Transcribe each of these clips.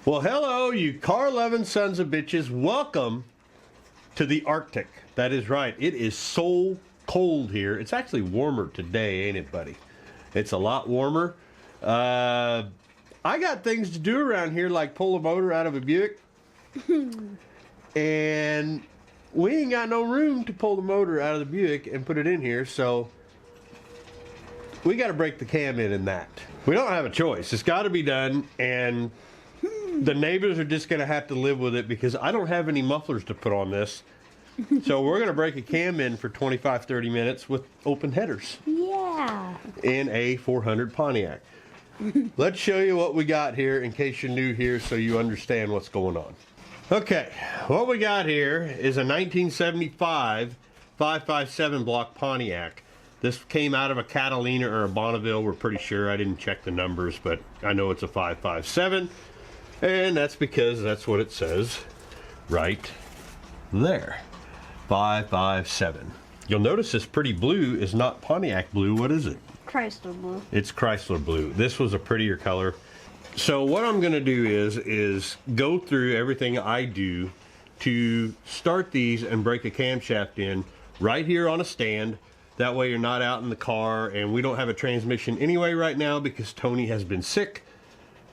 Well, hello, you car-loving sons of bitches. Welcome to the Arctic. That is right. It is so cold here. It's actually warmer today, ain't it, buddy? It's a lot warmer. I got things to do around here, like pull a motor out of a Buick. And we ain't got no room to pull the motor out of the Buick and put it in here, so we got to break the cam in that. We don't have a choice. It's got to be done, and the neighbors are just going to have to live with it because I don't have any mufflers to put on this. So we're going to break a cam in for 25-30 minutes with open headers. Yeah. In a 400 Pontiac. Let's show you what we got here in case you're new here so you understand what's going on. Okay, what we got here is a 1975 557 block Pontiac. This came out of a Catalina or a Bonneville, we're pretty sure. I didn't check the numbers, but I know it's a 557. And that's because that's what it says right there. 557. You'll notice this pretty blue is not Pontiac blue. What is it? Chrysler blue. It's Chrysler blue. This was a prettier color. So what I'm going to do is go through everything I do to start these and break a camshaft in right here on a stand. That way you're not out in the car, and we don't have a transmission anyway right now because Tony has been sick,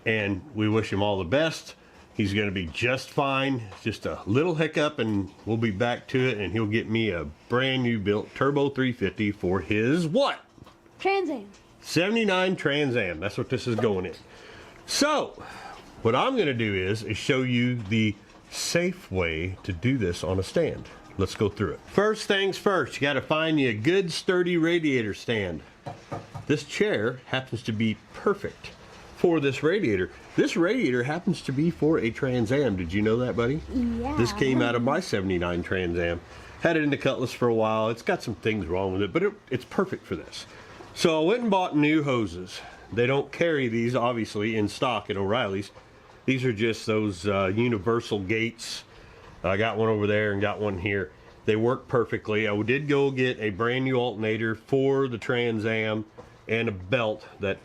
and we wish him all the best. He's going to be just fine. Just a little hiccup and we'll be back to it, and he'll get me a brand new built Turbo 350 for his what? Trans Am. 79 Trans Am. That's what this is going in. So what I'm going to do is show you the safe way to do this on a stand. Let's go through it. First things first, you got to find you a good sturdy radiator stand. This chair happens to be perfect for this radiator. This radiator happens to be for a Trans Am. Did you know that, buddy? Yeah. This came out of my 79 Trans Am. Had it in the Cutlass for a while. It's got some things wrong with it, but it's perfect for this. So I went and bought new hoses. They don't carry these, obviously, in stock at O'Reilly's. These are just those universal gates. I got one over there and got one here. They work perfectly. I did go get a brand new alternator for the Trans Am and a belt that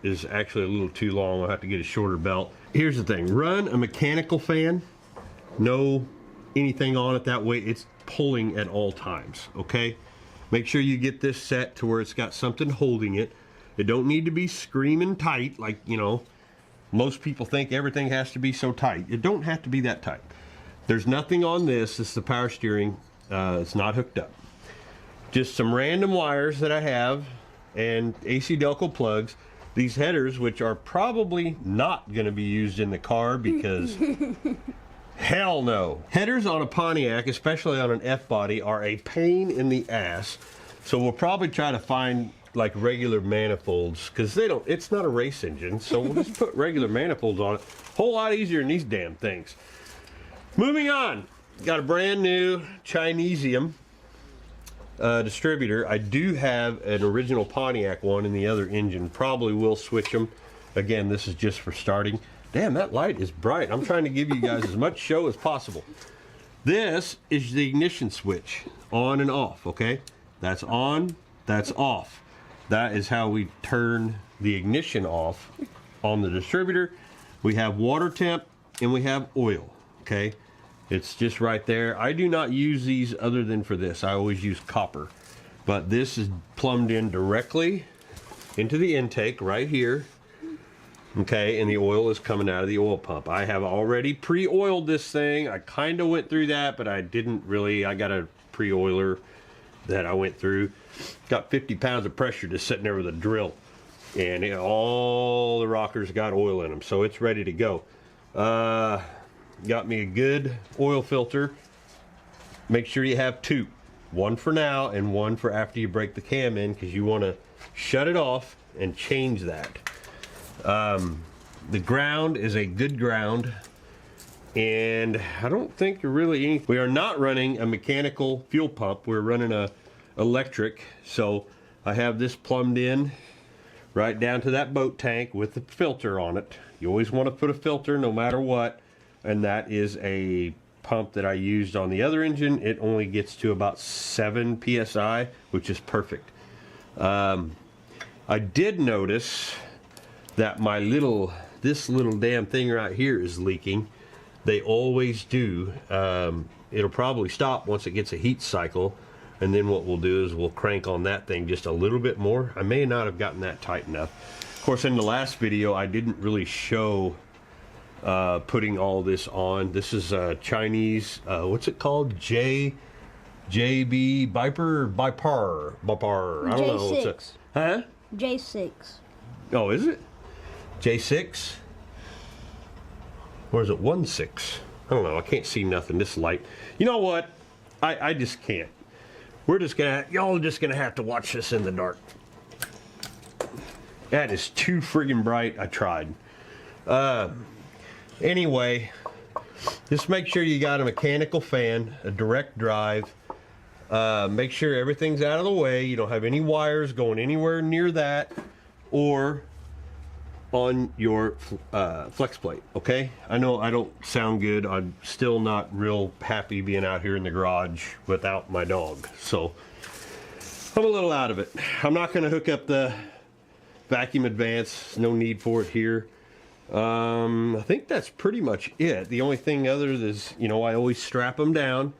is actually a little too long. I'll have to get a shorter belt. Here's the thing. Run a mechanical fan. No anything on it. That way it's pulling at all times, okay? Make sure you get this set to where it's got something holding it. It don't need to be screaming tight like, you know, most people think everything has to be so tight. It don't have to be that tight. There's nothing on this. This is the power steering. It's not hooked up. Just some random wires that I have and AC Delco plugs. These headers, which are probably not going to be used in the car because hell no. Headers on a Pontiac, especially on an F-body, are a pain in the ass. So we'll probably try to find like regular manifolds because it's not a race engine. So we'll just put regular manifolds on it. Whole lot easier than these damn things. Moving on. Got a brand new Chinesium distributor. I do have an original Pontiac one in the other engine. Probably will switch them. Again, this is just for starting. Damn, that light is bright. I'm trying to give you guys as much show as possible. This is the ignition switch, on and off, okay? That's on, that's off. That is how we turn the ignition off on the distributor. We have water temp and we have oil, okay? It's just right there. I do not use these other than for this. I always use copper. But this is plumbed in directly into the intake right here. Okay, and the oil is coming out of the oil pump. I have already pre-oiled this thing. I kind of went through that, but I didn't really. I got a pre-oiler that I went through. Got 50 pounds of pressure just sitting there with a drill. And all the rockers got oil in them, so it's ready to go. Got me a good oil filter. Make sure you have two. One for now and one for after you break the cam in, because you want to shut it off and change that. The ground is a good ground, and I don't think really we are not running a mechanical fuel pump. We're running a electric. So I have this plumbed in right down to that boat tank with the filter on it. You always want to put a filter no matter what. And that is a pump that I used on the other engine. It only gets to about 7 psi, which is perfect. I did notice that my little this little damn thing right here is leaking. They always do. It'll probably stop once it gets a heat cycle, and then what we'll do is we'll crank on that thing just a little bit more. I may not have gotten that tight enough. Of course, in the last video, I didn't really show putting all this on. This is Chinese, what's it called? JB Bipar. I don't know. J6. Huh? J6. Oh, is it? J6? Or is it 1.6? I don't know. I can't see nothing. This light. You know what? I just can't. We're just gonna, y'all are just gonna have to watch this in the dark. That is too friggin' bright. I tried. Anyway, just make sure you got a mechanical fan, a direct drive. Make sure everything's out of the way. You don't have any wires going anywhere near that or on your flex plate, okay? I know I don't sound good. I'm still not real happy being out here in the garage without my dog. So I'm a little out of it. I'm not going to hook up the vacuum advance. No need for it here. I think that's pretty much it. The only thing other is, you know, I always strap them down.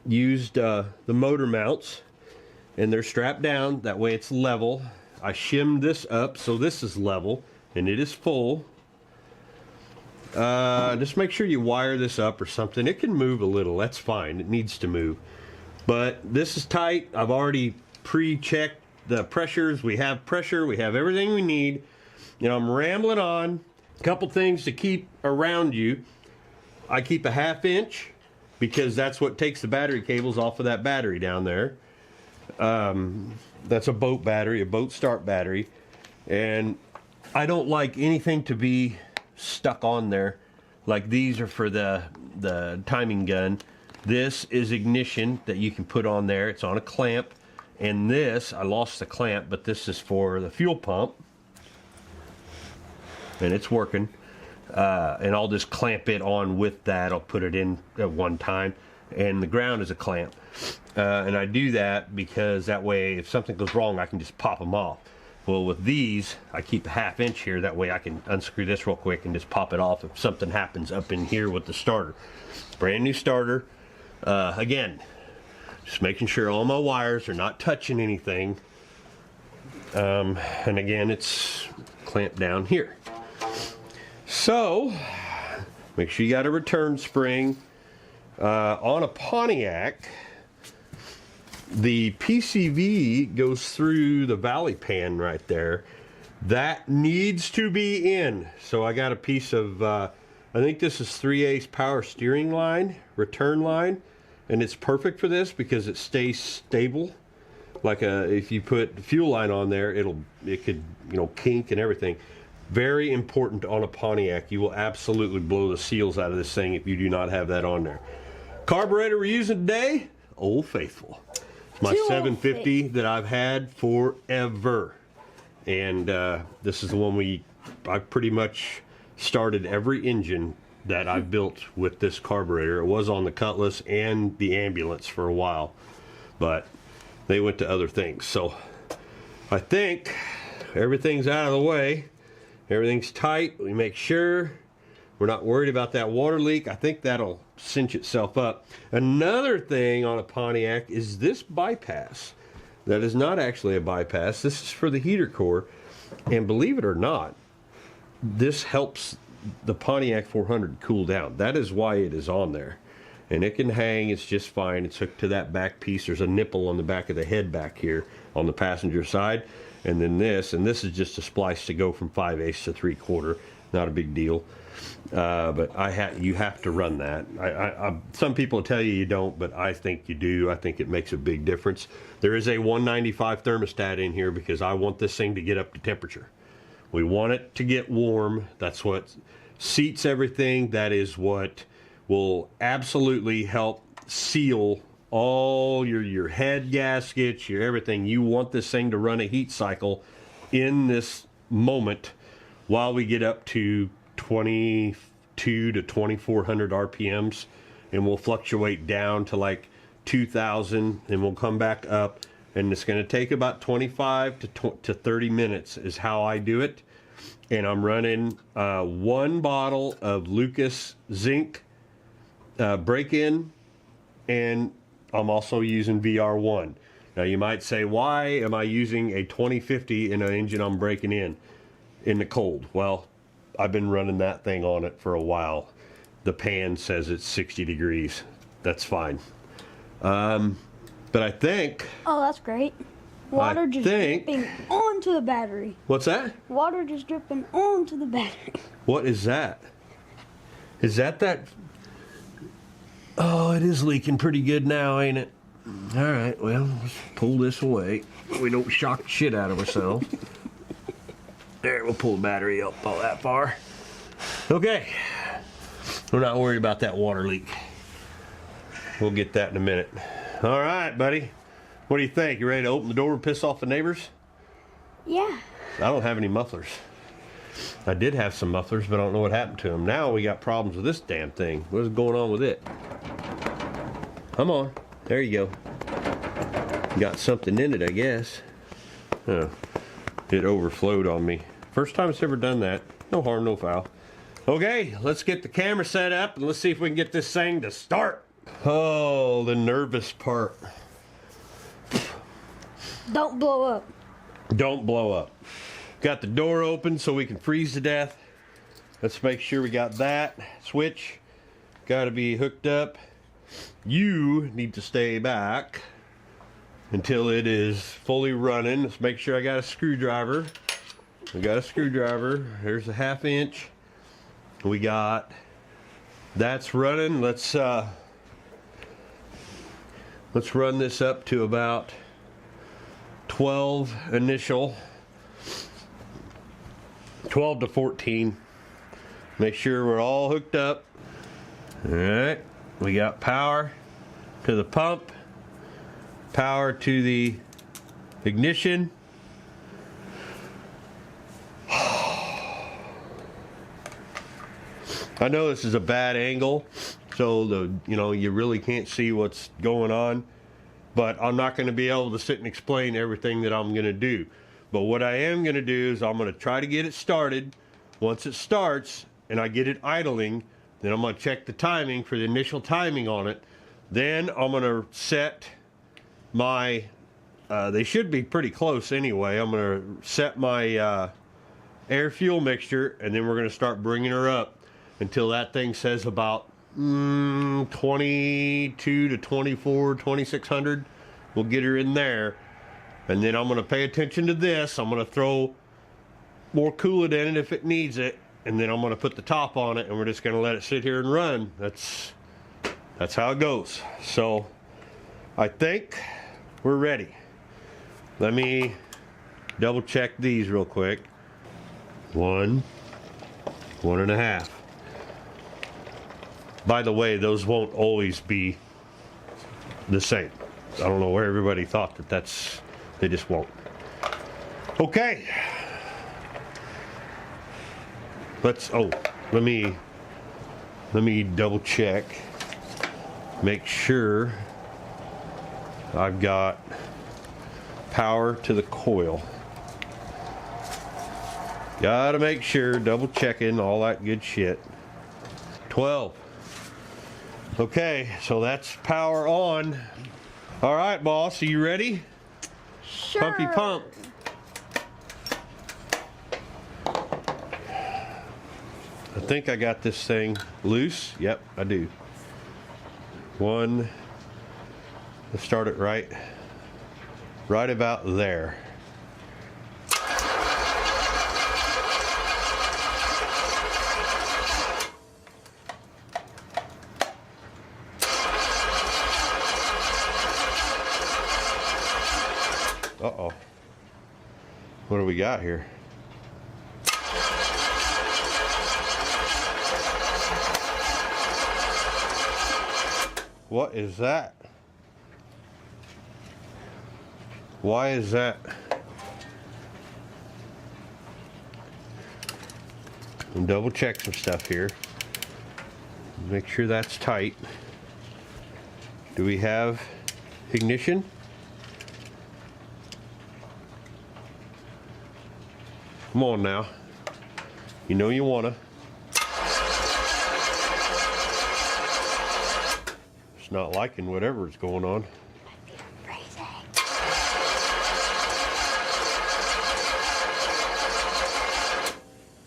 Used the motor mounts, and they're strapped down. That way it's level. I shimmed this up so this is level, and it is full. Just make sure you wire this up or something. It can move a little. That's fine. It needs to move. But this is tight. I've already pre-checked the pressures. We have pressure. We have everything we need. You know, I'm rambling on. A couple things to keep around you. I keep a 1/2 inch because that's what takes the battery cables off of that battery down there. That's a boat battery, a boat start battery. And I don't like anything to be stuck on there. Like these are for the timing gun. This is ignition that you can put on there. It's on a clamp. And this, I lost the clamp, but this is for the fuel pump. And it's working. And I'll just clamp it on with that. I'll put it in at one time. And the ground is a clamp. And I do that because that way if something goes wrong, I can just pop them off. Well, with these, I keep a 1/2 inch here. That way I can unscrew this real quick and just pop it off if something happens up in here with the starter. Brand new starter. Again, just making sure all my wires are not touching anything. And again, it's clamped down here. So, make sure you got a return spring. On a Pontiac, the PCV goes through the valley pan right there. That needs to be in. So I got a piece of, I think this is 3/8 power steering line, return line. And it's perfect for this because it stays stable. Like if you put the fuel line on there, it could, you know, kink and everything. Very important on a Pontiac. You will absolutely blow the seals out of this thing if you do not have that on there. Carburetor we're using today, Old Faithful. It's my 750 that I've had forever. And this is the one I pretty much started every engine that I've built with this carburetor. It was on the Cutlass and the ambulance for a while, but they went to other things. So I think everything's out of the way. Everything's tight. We make sure we're not worried about that water leak. I think that'll cinch itself up. Another thing on a Pontiac is this bypass. That is not actually a bypass. This is for the heater core. And believe it or not, this helps the Pontiac 400 cool down. That is why it is on there. And it can hang, it's just fine. It's hooked to that back piece. There's a nipple on the back of the head back here on the passenger side. And then this is just a splice to go from 5/8 to 3/4. Not a big deal. But you have to run that. Some people tell you don't, but I think you do. I think it makes a big difference. There is a 195 thermostat in here because I want this thing to get up to temperature. We want it to get warm. That's what seats everything. That is what will absolutely help seal all your head gaskets, your everything. You want this thing to run a heat cycle in this moment while we get up to 22 to 2400 RPMs, and we'll fluctuate down to like 2000, and we'll come back up, and it's going to take about 25 to 30 minutes is how I do it. and I'm running 1 bottle of Lucas zinc break-in, and I'm also using VR1. Now you might say, why am I using a 2050 in an engine I'm breaking in the cold? Well, I've been running that thing on it for a while. The pan says it's 60 degrees. That's fine. But I think... Oh, that's great. Water just dripping onto the battery. What's that? Water just dripping onto the battery. What is that? Is that... Oh, it is leaking pretty good now, ain't it? All right, well, let's pull this away. We don't shock the shit out of ourselves. There, we'll pull the battery up all that far. Okay. We're not worried about that water leak. We'll get that in a minute. All right, buddy. What do you think? You ready to open the door and piss off the neighbors? Yeah. I don't have any mufflers. I did have some mufflers, but I don't know what happened to them. Now we got problems with this damn thing. What's going on with it? Come on. There you go. Got something in it, I guess. Oh, it overflowed on me. First time it's ever done that. No harm, no foul. Okay, let's get the camera set up and let's see if we can get this thing to start. Oh, the nervous part. Don't blow up. Don't blow up. Got the door open so we can freeze to death. Let's make sure we got that switch. Got to be hooked up. You need to stay back until it is fully running. Let's make sure I got a screwdriver. We got a screwdriver. There's a 1/2 inch. We got that's running. Let's run this up to about 12 initial. 12 to 14. Make sure we're all hooked up. All right. We got power to the pump, power to the ignition. I know this is a bad angle, so you really can't see what's going on, but I'm not going to be able to sit and explain everything that I'm going to do. But what I am going to do is I'm going to try to get it started. Once it starts and I get it idling, then I'm going to check the timing for the initial timing on it. Then I'm going to set my, they should be pretty close anyway. I'm going to set my air fuel mixture, and then we're going to start bringing her up until that thing says about 22 to 24, 2600. We'll get her in there. And then I'm going to pay attention to this. I'm going to throw more coolant in it if it needs it. And then I'm going to put the top on it, and we're just going to let it sit here and run. That's how it goes. So I think we're ready. Let me double check these real quick. 1, 1.5. By the way, those won't always be the same. I don't know where everybody thought they just won't. Okay. Let me double check. Make sure I've got power to the coil. Gotta make sure, double checking, all that good shit. 12. Okay, so that's power on. All right, boss, are you ready? Sure. Pumpy pump. I think I got this thing loose. Yep, I do. 1. Let's start it right about there. Uh-oh. What do we got here? What is that? Why is that? And double check some stuff here. Make sure that's tight. Do we have ignition? Come on now. You know you wanna. It's not liking whatever's going on.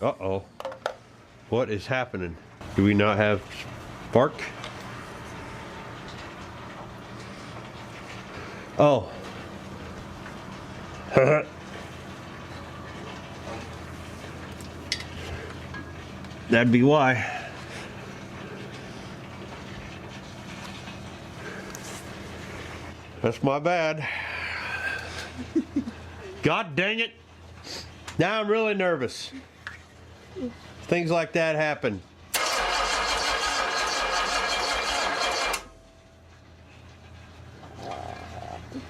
Uh-oh. What is happening? Do we not have spark? Oh. That'd be why. That's my bad. God dang it. Now I'm really nervous. Things like that happen.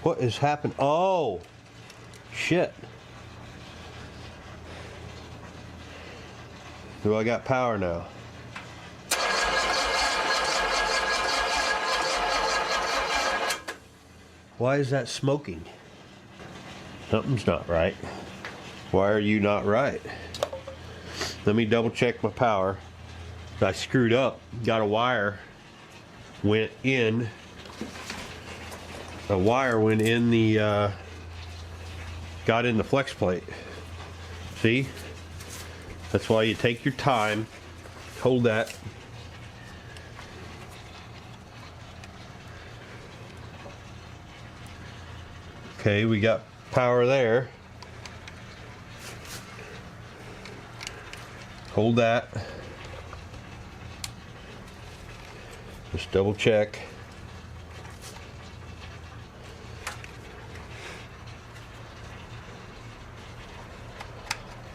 What is happening? Oh, shit. Do I got power now? Why is that smoking? Something's not right. Why are you not right? Let me double check my power. I screwed up. Got a wire. Went in. A wire went in the, got in the flex plate. See? That's why you take your time. Hold that. Okay, we got power there. Hold that. Just double check.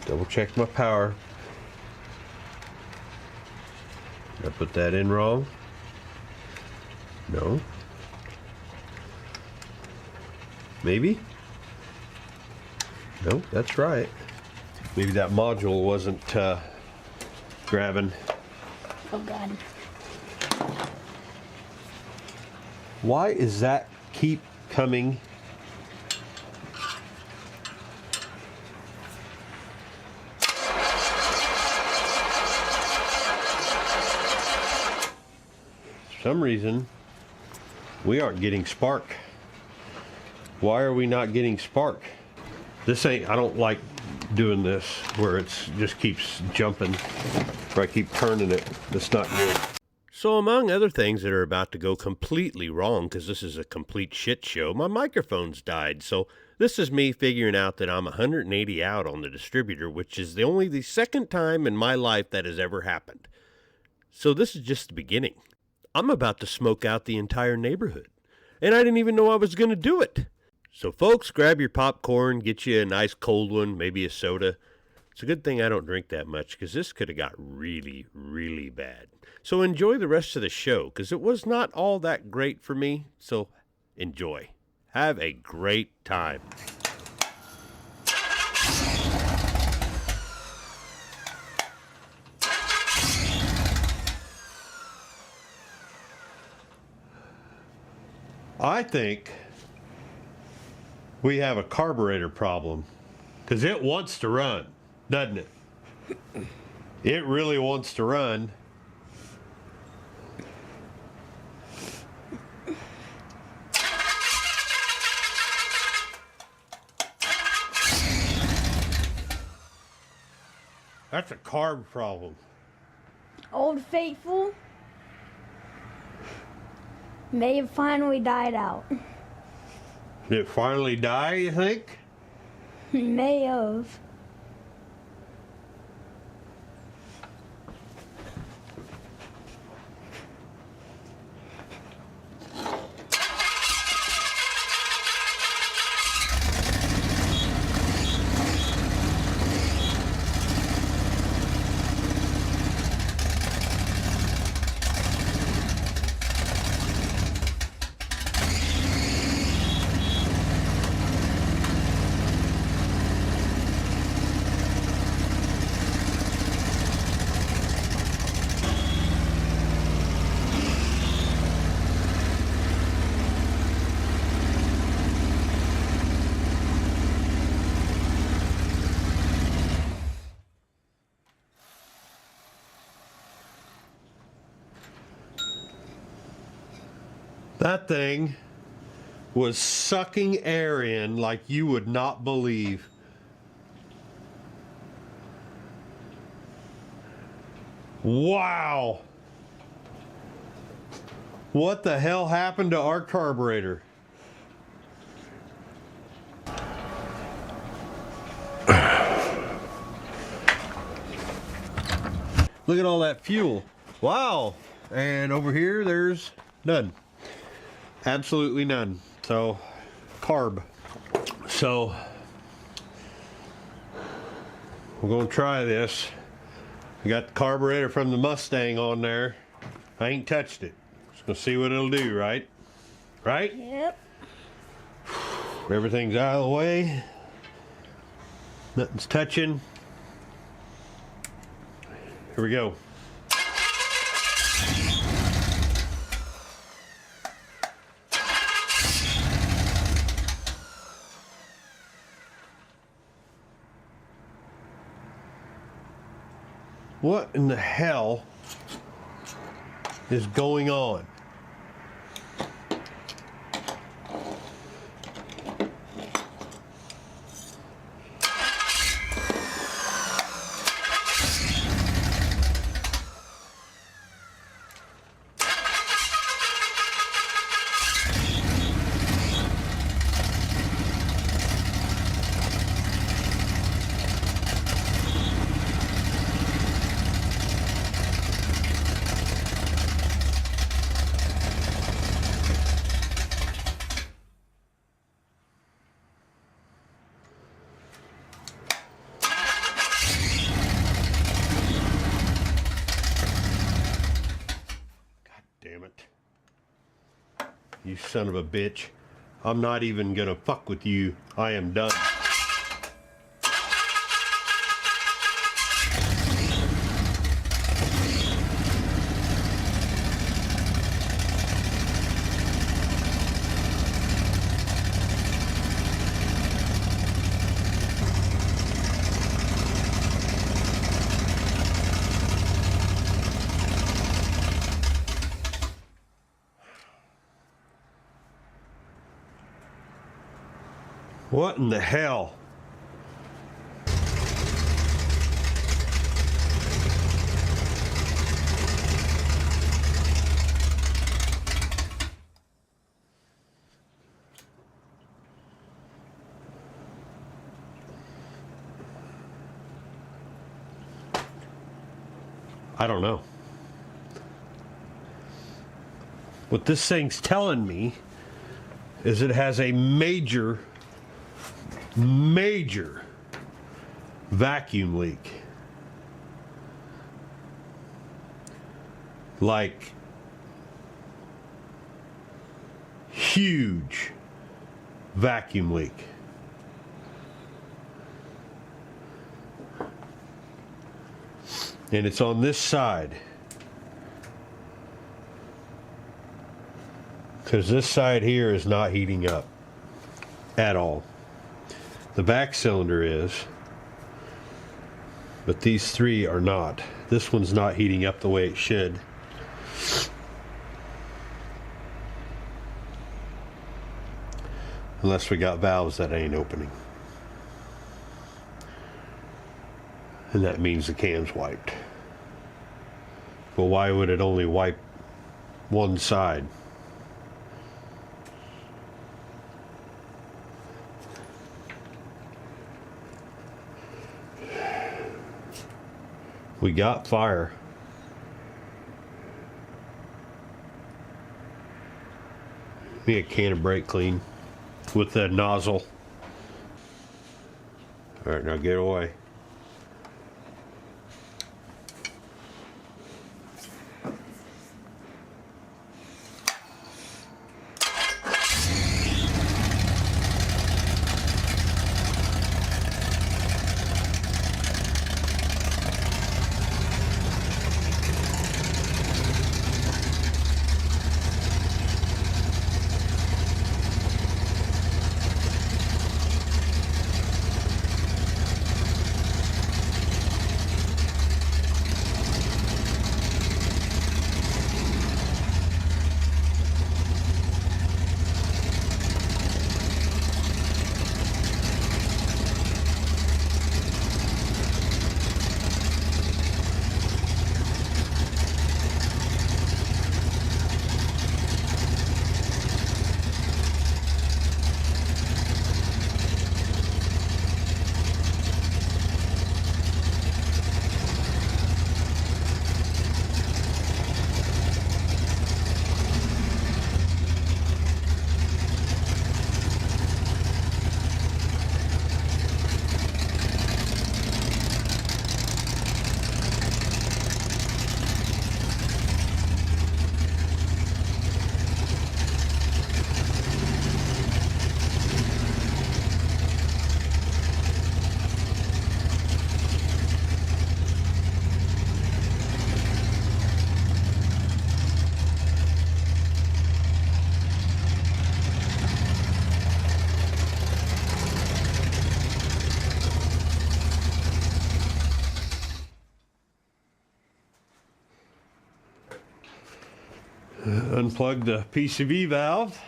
Double check my power. Did I put that in wrong? No. Maybe? No, that's right. Maybe that module wasn't grabbing. Oh God. Why is that keep coming? For some reason, we aren't getting spark. Why are we not getting spark? This ain't, I don't like doing this where it's just keeps jumping, where I keep turning it. That's not good. So among other things that are about to go completely wrong, because this is a complete shit show, my microphone's died. So this is me figuring out that I'm 180 out on the distributor, which is only the second time in my life that has ever happened. So this is just the beginning. I'm about to smoke out the entire neighborhood, and I didn't even know I was going to do it. So folks, grab your popcorn, get you a nice cold one, maybe a soda. It's a good thing I don't drink that much, because this could have got really, really bad. So enjoy the rest of the show, because it was not all that great for me. So enjoy. Have a great time. I think we have a carburetor problem, because it wants to run, doesn't it? It really wants to run. That's a carb problem. Old Faithful may have finally died out. Did it finally die, you think? May have. That thing was sucking air in like you would not believe. Wow. What the hell happened to our carburetor? Look at all that fuel. Wow. And over here, there's none. Absolutely none. So, carb. So, we're going to try this. We got the carburetor from the Mustang on there. I ain't touched it. Just going to see what it'll do, right? Right? Yep. Everything's out of the way. Nothing's touching. Here we go. What in the hell is going on? Damn it. You son of a bitch. I'm not even gonna fuck with you. I am done. What in the hell? I don't know. What this thing's telling me is it has a major vacuum leak. Like huge vacuum leak. And it's on this side. Because this side here is not heating up at all. The back cylinder is, but these three are not. This one's not heating up the way it should. Unless we got valves that ain't opening. And that means the cam's wiped. But why would it only wipe one side? We got fire. Me a can of brake clean with the nozzle. All right, now get away. Unplug the PCV valve.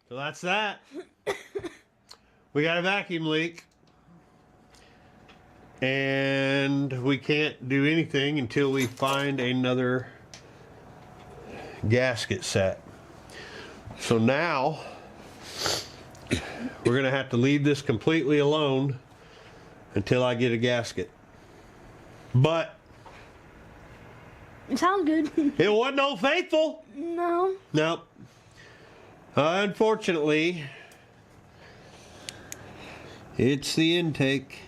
So that's that. We got a vacuum leak. And we can't do anything until we find another gasket set. So now we're gonna have to leave this completely alone until I get a gasket. But it sounds good. It wasn't Old Faithful. No. Nope. Unfortunately, it's the intake.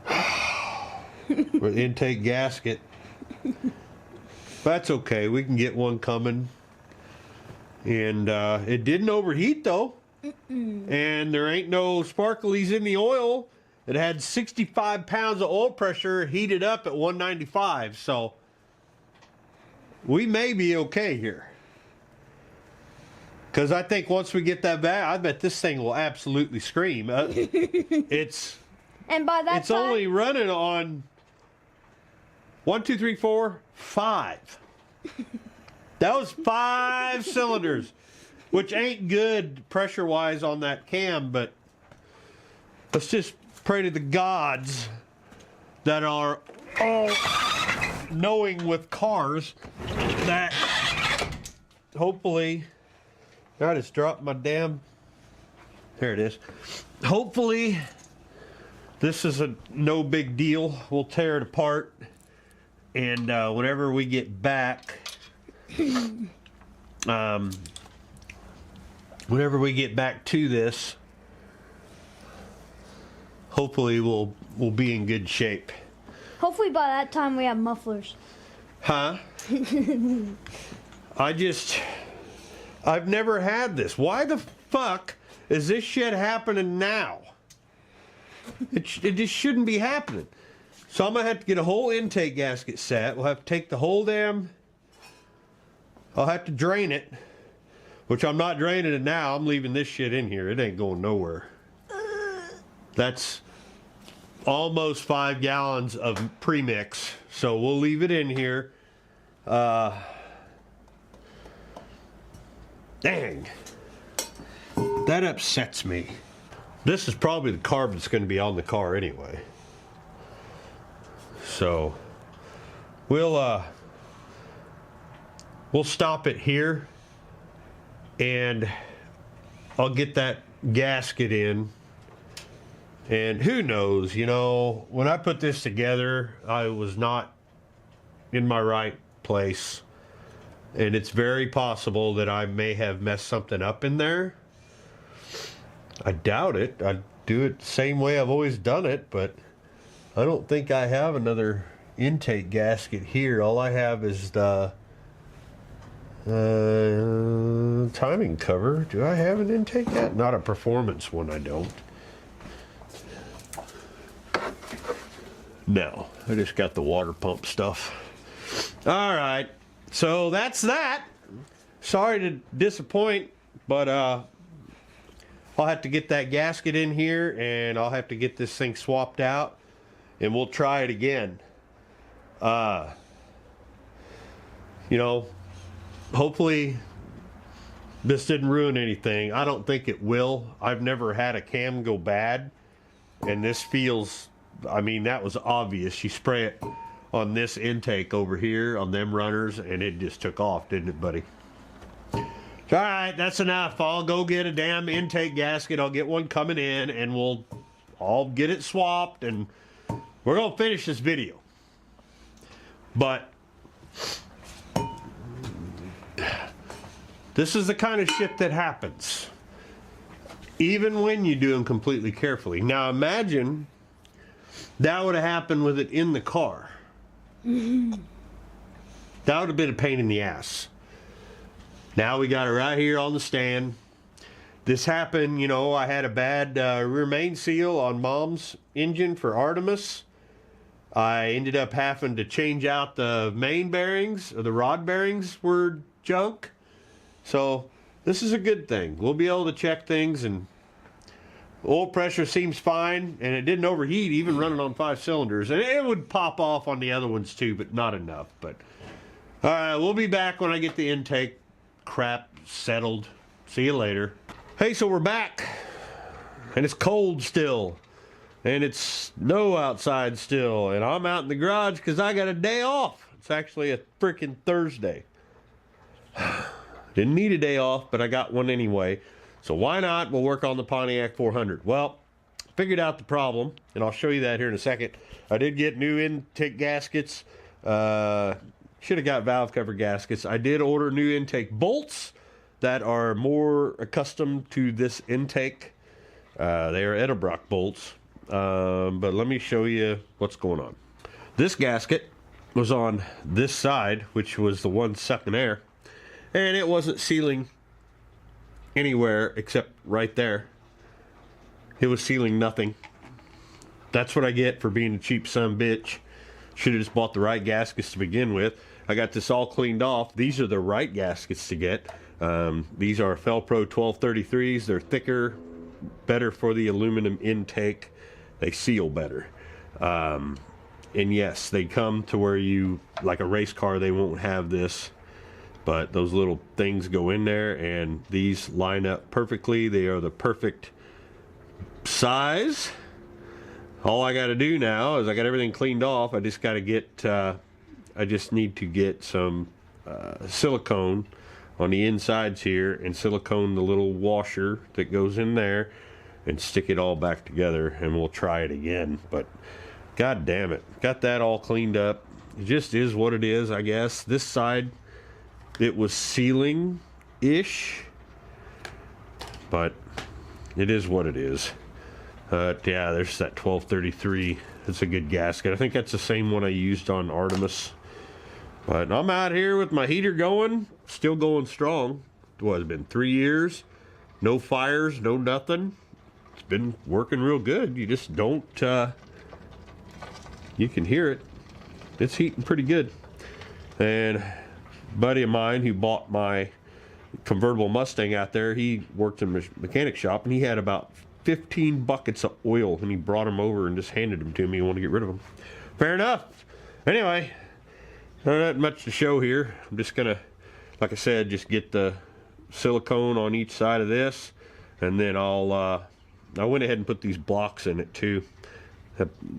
Or the intake gasket. That's okay. We can get one coming. And it didn't overheat though. And there ain't no sparklies in the oil. It had 65 pounds of oil pressure heated up at 195. So we may be okay here. Because I think once we get that back, I bet this thing will absolutely scream. It's and by that it's time, only running on 1, 2, 3, 4, 5. That was 5 cylinders, which ain't good pressure-wise on that cam, but let's just pray to the gods that are all knowing with cars that hopefully... I just dropped my damn... There it is. Hopefully, this is a no big deal. We'll tear it apart. And whenever we get back... whenever we get back to this, hopefully we'll be in good shape. Hopefully by that time we have mufflers. Huh? I've never had this. Why the fuck is this shit happening now? It just shouldn't be happening. So I'm going to have to get a whole intake gasket set. We'll have to take the whole damn... I'll have to drain it. Which I'm not draining it now. I'm leaving this shit in here. It ain't going nowhere. That's almost 5 gallons of premix. So we'll leave it in here. Dang. That upsets me. This is probably the carb that's going to be on the car anyway. So we'll stop it here and I'll get that gasket in. And who knows, you know, when I put this together, I was not in my right place. And it's very possible that I may have messed something up in there. I doubt it. I'd do it the same way I've always done it, but I don't think I have another intake gasket here. All I have is the timing cover. Do I have an intake gasket? Not a performance one, I don't. No, I just got the water pump stuff. All right, so that's that. Sorry to disappoint, but I'll have to get that gasket in here, and I'll have to get this thing swapped out, and we'll try it again. You know, hopefully this didn't ruin anything. I don't think it will. I've never had a cam go bad, and this feels, I mean, that was obvious. You spray it on this intake over here on them runners, and it just took off, didn't it, buddy? All right, that's enough. I'll go get a damn intake gasket. I'll get one coming in, and I'll get it swapped, and we're gonna finish this video. But this is the kind of shit that happens, even when you do them completely carefully. Now imagine that would have happened with it in the car. That would have been a pain in the ass. Now we got it right here on the stand. This happened, you know, I had a bad rear main seal on Mom's engine for Artemis. I ended up having to change out the main bearings, or the rod bearings were junk. So this is a good thing. We'll be able to check things, and oil pressure seems fine, and it didn't overheat even running on 5 cylinders. And it would pop off on the other ones too, but not enough. But all right, we'll be back when I get the intake crap settled. See you later. Hey, so we're back, and it's cold still, and it's snow outside still, and I'm out in the garage because I got a day off. It's actually a freaking Thursday. Didn't need a day off, but I got one anyway. So why not? We'll work on the Pontiac 400. Well, figured out the problem, and I'll show you that here in a second. I did get new intake gaskets. Should have got valve cover gaskets. I did order new intake bolts that are more accustomed to this intake. They are Edelbrock bolts. But let me show you what's going on. This gasket was on this side, which was the one sucking air, and it wasn't sealing anywhere except right there. It was sealing nothing. That's what I get for being a cheap son of a bitch. Should have just bought the right gaskets to begin with. I got this all cleaned off. These are the right gaskets to get. These are Felpro 1233s. They're thicker, better for the aluminum intake. They seal better. And yes, they come to where you, like a race car, they won't have this. But those little things go in there, and these line up perfectly. They are the perfect size. All I got to do now is I got everything cleaned off. I just got to get, I just need to get some silicone on the insides here, and silicone the little washer that goes in there, and stick it all back together, and we'll try it again. But god damn it, got that all cleaned up. It just is what it is, I guess. This side, it was sealing ish, but it is what it is. Yeah, there's that 1233. It's a good gasket. I think that's the same one I used on Artemis. But I'm out here with my heater going, still going strong. What has it been, 3 years? No fires, no nothing. It's been working real good. You just don't, you can hear it. It's heating pretty good. And a buddy of mine who bought my convertible Mustang out there, he worked in a mechanic shop, and he had about 15 buckets of oil, and he brought them over and just handed them to me. He wanted to get rid of them. Fair enough. Anyway, not much to show here. I'm just gonna, like I said, just get the silicone on each side of this, and then I went ahead and put these blocks in it too.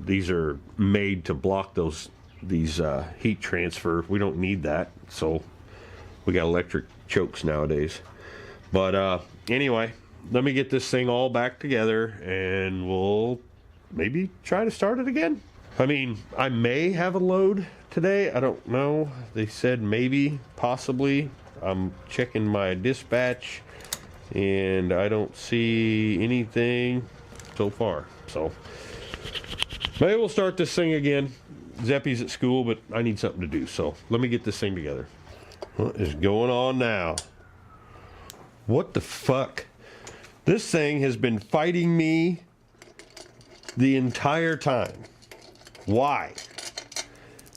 These are made to block these heat transfer. We don't need that, so we got electric chokes nowadays. But anyway, let me get this thing all back together, and we'll maybe try to start it again. I mean, I may have a load today. I don't know. They said maybe, possibly. I'm checking my dispatch, and I don't see anything so far. So Maybe we'll start this thing again. Zeppy's at school, but I need something to do, so let me get this thing together. What is going on now? What the fuck? This thing has been fighting me the entire time. Why?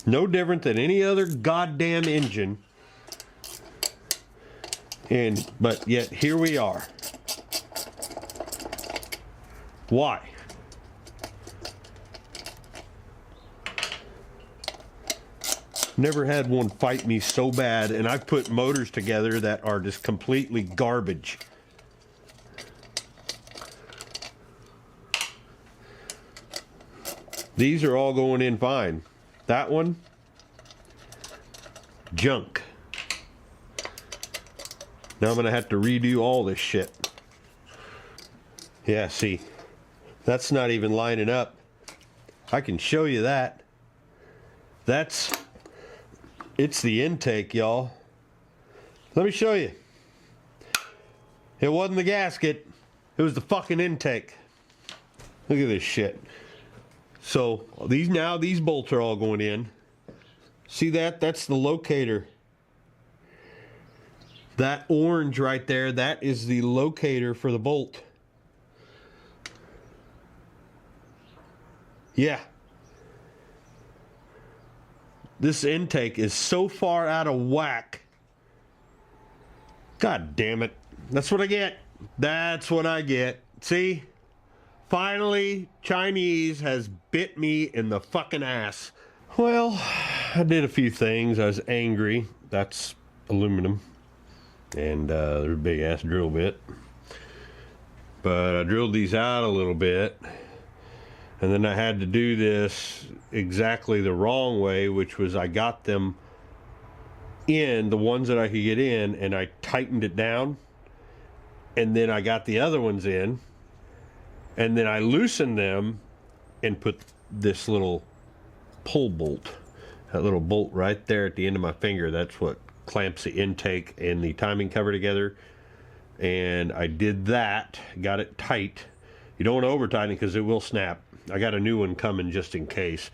No different than any other goddamn engine. But yet here we are. Why? Never had one fight me so bad, and I've put motors together that are just completely garbage. These are all going in fine. That one, junk. Now I'm gonna have to redo all this shit. Yeah, see, that's not even lining up. I can show you that. It's the intake, y'all. Let me show you. It wasn't the gasket, it was the fucking intake. Look at this shit. So these bolts are all going in. See that? That's the locator. That orange right there, that is the locator for the bolt. Yeah. This intake is so far out of whack. God damn it. That's what I get. That's what I get. See? Finally, Chinese has bit me in the fucking ass. Well, I did a few things. I was angry. That's aluminum. And there's a big ass drill bit. But I drilled these out a little bit. And then I had to do this exactly the wrong way, which was I got them in, the ones that I could get in, and I tightened it down. And then I got the other ones in. And then I loosened them and put this little pull bolt. That little bolt right there at the end of my finger, that's what clamps the intake and the timing cover together. And I did that, got it tight. You don't want to over tighten it because it will snap. I got a new one coming just in case.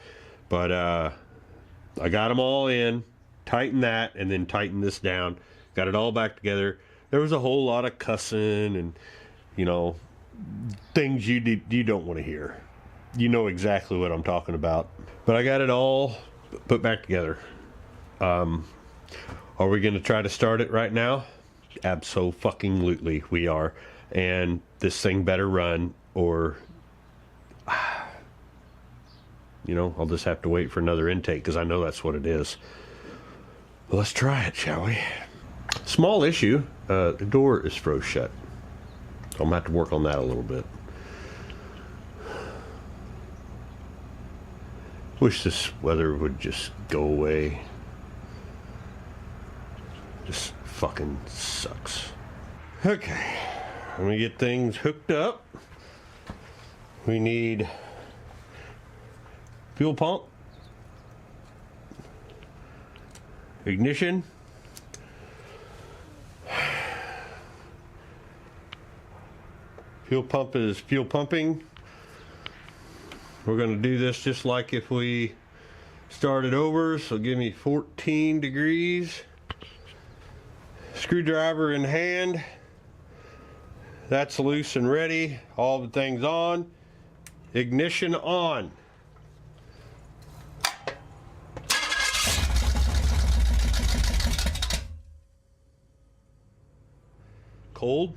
But I got them all in, tightened that, and then tightened this down. Got it all back together. There was a whole lot of cussing and, you know, things you don't want to hear. You know exactly what I'm talking about. But I got it all put back together. Are we going to try to start it right now? Abso-fucking-lutely we are. And this thing better run, or you know, I'll just have to wait for another intake because I know that's what it is. Well, let's try it, shall we? Small issue. The door is froze shut. I'm going to have to work on that a little bit. Wish this weather would just go away. Just fucking sucks. Okay. Let me get things hooked up. We need fuel pump, ignition, fuel pump is fuel pumping. We're going to do this just like if we started over, so give me 14 degrees. Screwdriver in hand. That's loose and ready. All the things on. Ignition on. Cold.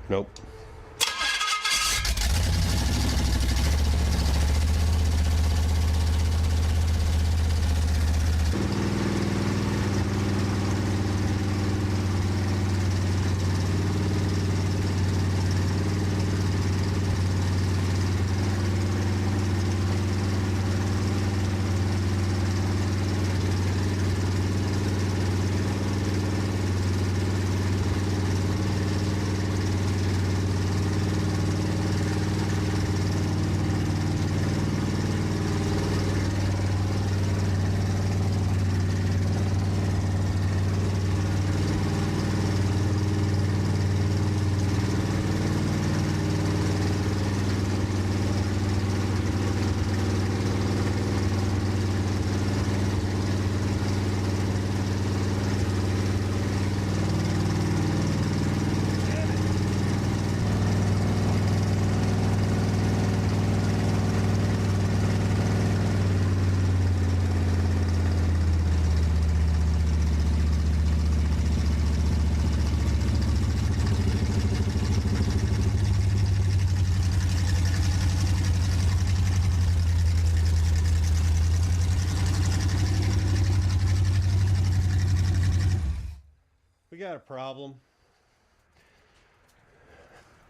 Nope. got a problem.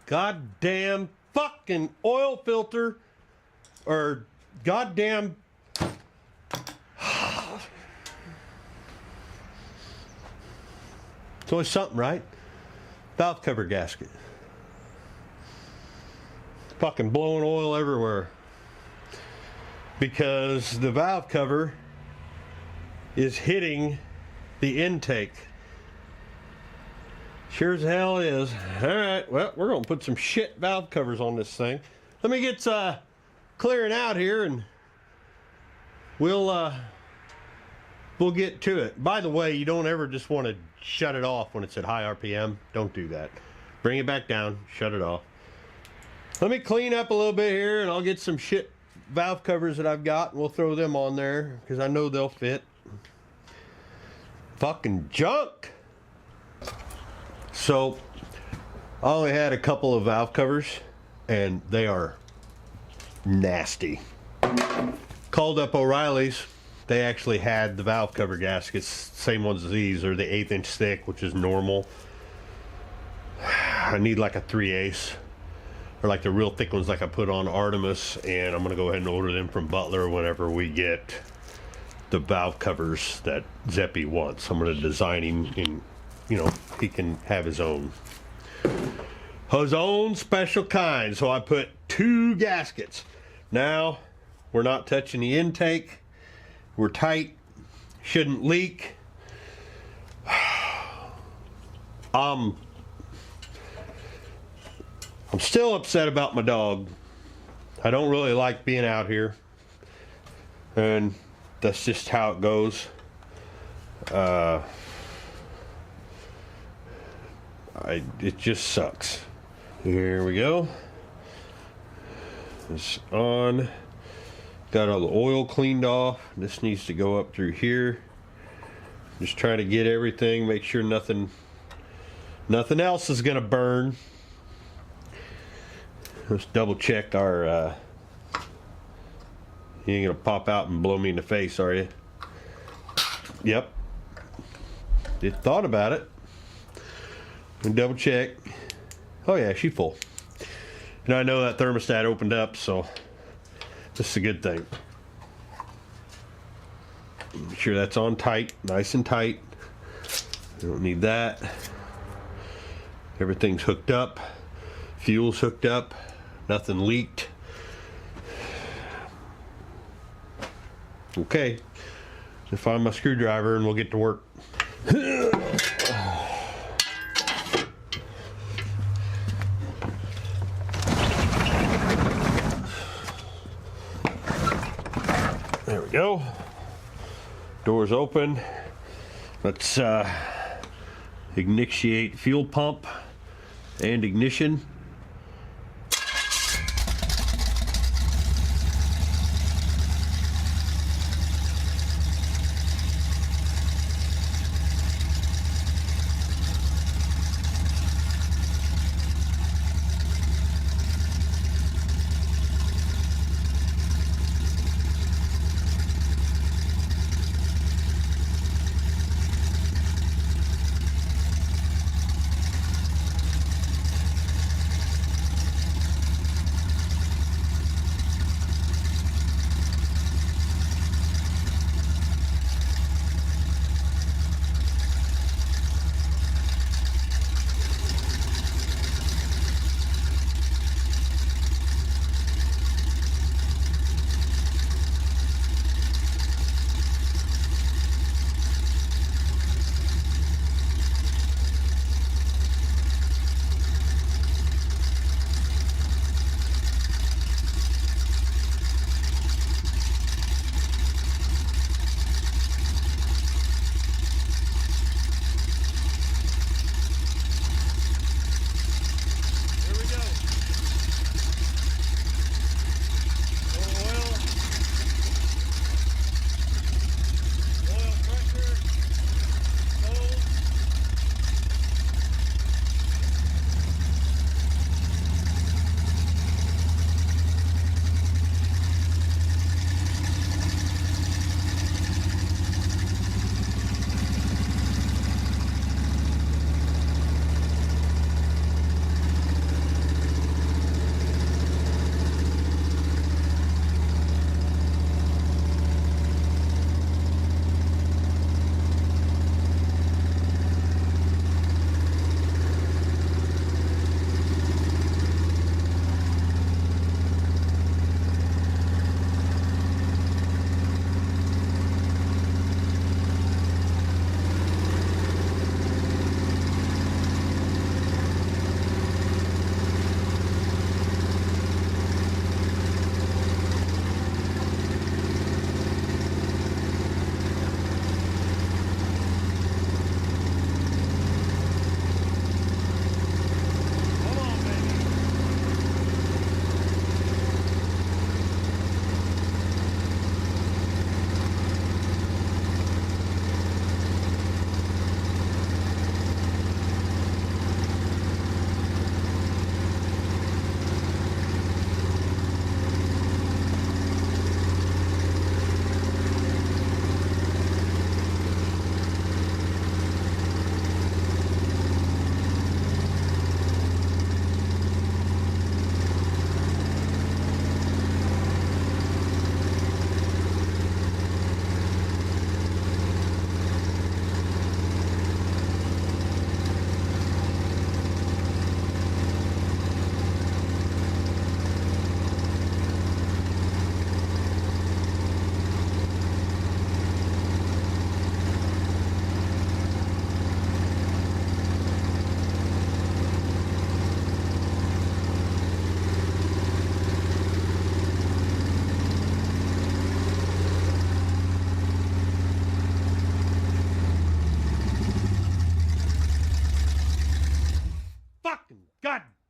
Goddamn fucking oil filter, or goddamn. It's always something, right? Valve cover gasket. It's fucking blowing oil everywhere. Because the valve cover is hitting the intake. Sure as hell is. Alright, well, we're going to put some shit valve covers on this thing. Let me get clearing out here and we'll get to it. By the way, you don't ever just want to shut it off when it's at high RPM. Don't do that. Bring it back down, shut it off. Let me clean up a little bit here and I'll get some shit valve covers that I've got and we'll throw them on there because I know they'll fit. Fucking junk. So I only had a couple of valve covers and they are nasty. Called up O'Reilly's. They actually had the valve cover gaskets, same ones as these. They're the 1/8 inch thick, which is normal. I need like a 3/8, or like the real thick ones like I put on Artemis, and I'm gonna go ahead and order them from Butler whenever we get the valve covers that Zeppy wants. I'm gonna design him in, you know, he can have his own special kind. So I put 2 gaskets. Now we're not touching the intake. We're tight, shouldn't leak. I'm still upset about my dog. I don't really like being out here, and that's just how it goes. It just sucks. Here we go. It's on. Got all the oil cleaned off. This needs to go up through here. Just trying to get everything, make sure nothing else is gonna burn. Let's double check our you ain't gonna pop out and blow me in the face, are you? Yep. Just thought about it. And double check. Oh yeah, she's full. And I know that thermostat opened up, so this is a good thing. Make sure that's on tight, nice and tight. You don't need that. Everything's hooked up. Fuel's hooked up. Nothing leaked. Okay. So find my screwdriver and we'll get to work. There we go. Doors open. Let's initiate fuel pump and ignition.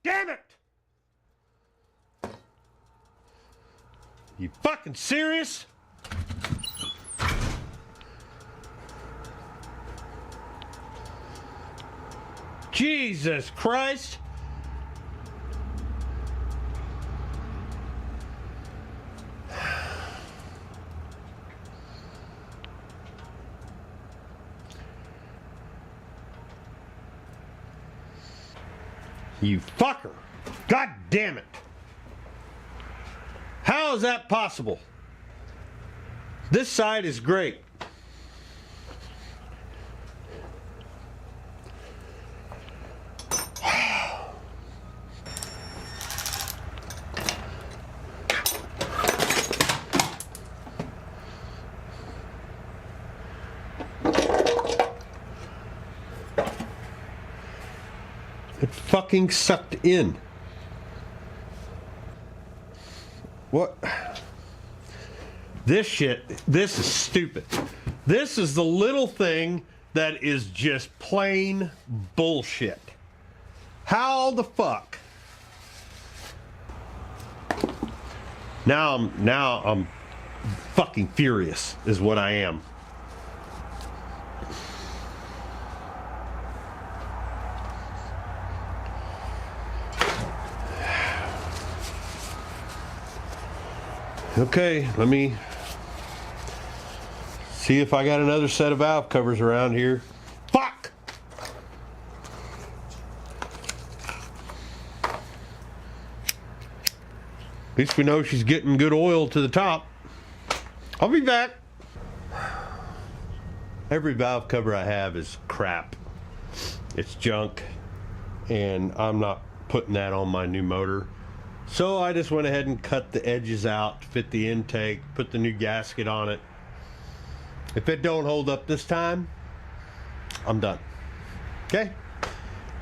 damn it! You fucking serious? Jesus Christ! You fucker! God damn it! How is that possible? This side is great. It fucking sucked in. What? This is stupid. This is the little thing that is just plain bullshit. How the fuck? Now I'm fucking furious is what I am. Okay, let me see if I got another set of valve covers around here. Fuck! At least we know she's getting good oil to the top. I'll be back. Every valve cover I have is crap. It's junk, and I'm not putting that on my new motor. So I just went ahead and cut the edges out, fit the intake, put the new gasket on it. If it don't hold up this time, I'm done. Okay?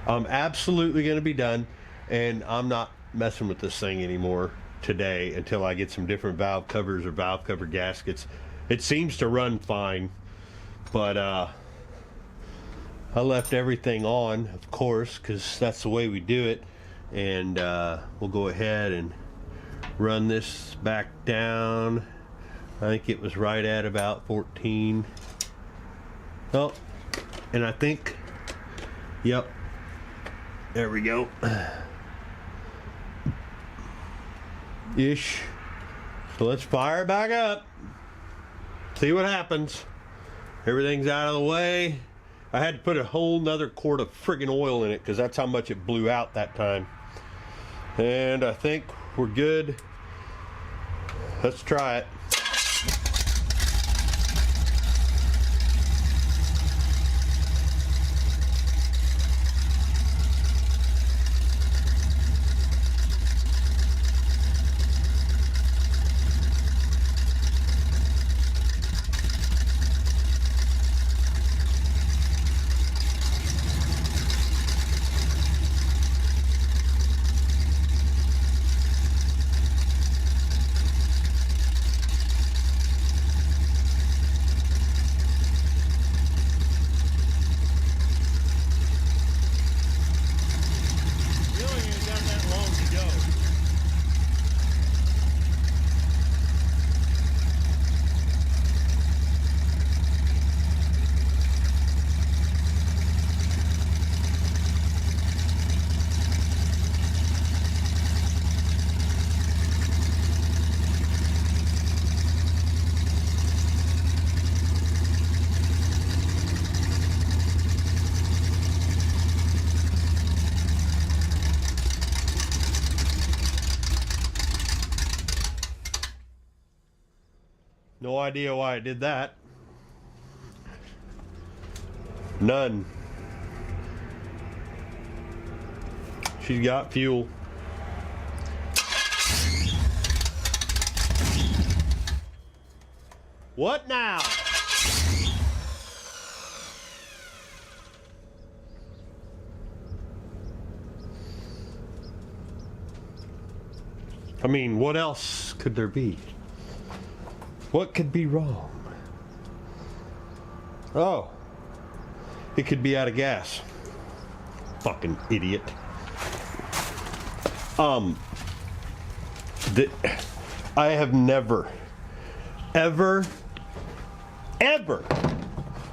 I'm absolutely going to be done, and I'm not messing with this thing anymore today until I get some different valve covers or valve cover gaskets. It seems to run fine, but I left everything on, of course, because that's the way we do it. And we'll go ahead and run this back down. I think it was right at about 14. Oh, and I think, yep, there we go. Ish. So let's fire it back up. See what happens. Everything's out of the way. I had to put a whole nother quart of friggin' oil in it because that's how much it blew out that time. And I think we're good. Let's try it. No idea why I did that. None. She's got fuel. What now? I mean, what else could there be? What could be wrong? Oh, it could be out of gas. Fucking idiot. that I have never, ever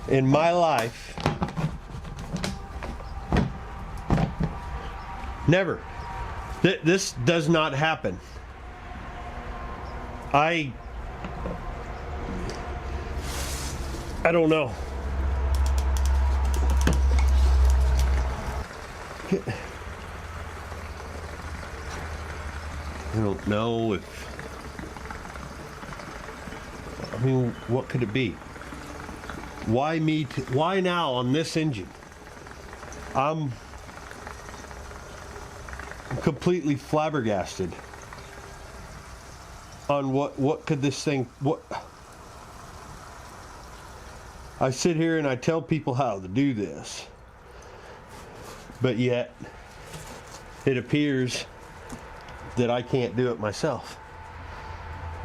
in my life, never, this does not happen. I don't know. I don't know if, I mean, what could it be? Why me? Why now on this engine? I'm completely flabbergasted on what could this thing, what? I sit here and I tell people how to do this, but yet it appears that I can't do it myself.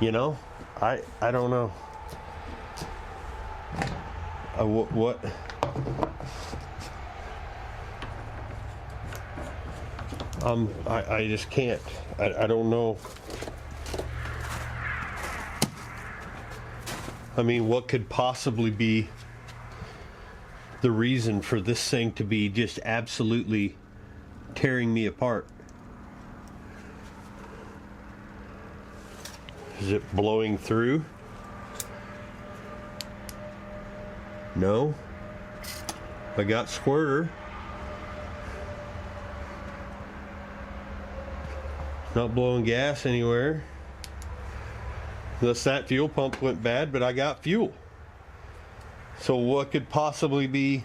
You know, I don't know. What? I just can't. I don't know. I mean, what could possibly be the reason for this thing to be just absolutely tearing me apart? Is it blowing through? No. I got squirter. Not blowing gas anywhere. Unless that fuel pump went bad, but I got fuel. So what could possibly be?